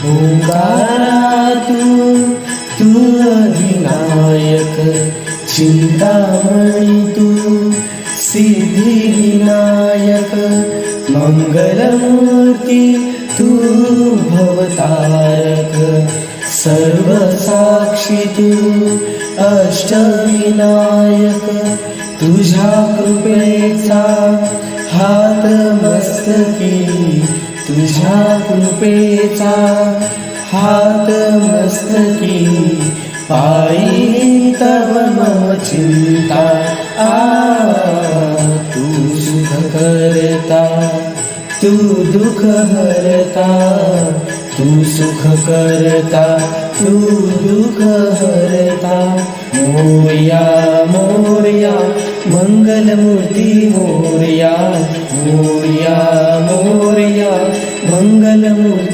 ओंकारा तू अधिनायक, चिंतामणी तू सिद्धिविनायक, मंगलमूर्ती तू भवतारक, सर्व साक्षी तू अष्टविनायक, तुझ्या कृपेचा हात मस्तकी, तुझ्या कृपेचा हात मस्तकी, पायी तव मम चिंता, तू सुख करता, तू दुःख हरता, तू सुख करता, तू दुःख हरता. मोरया मोरया मंगलमूर्ती मोरया, मोरया मोरया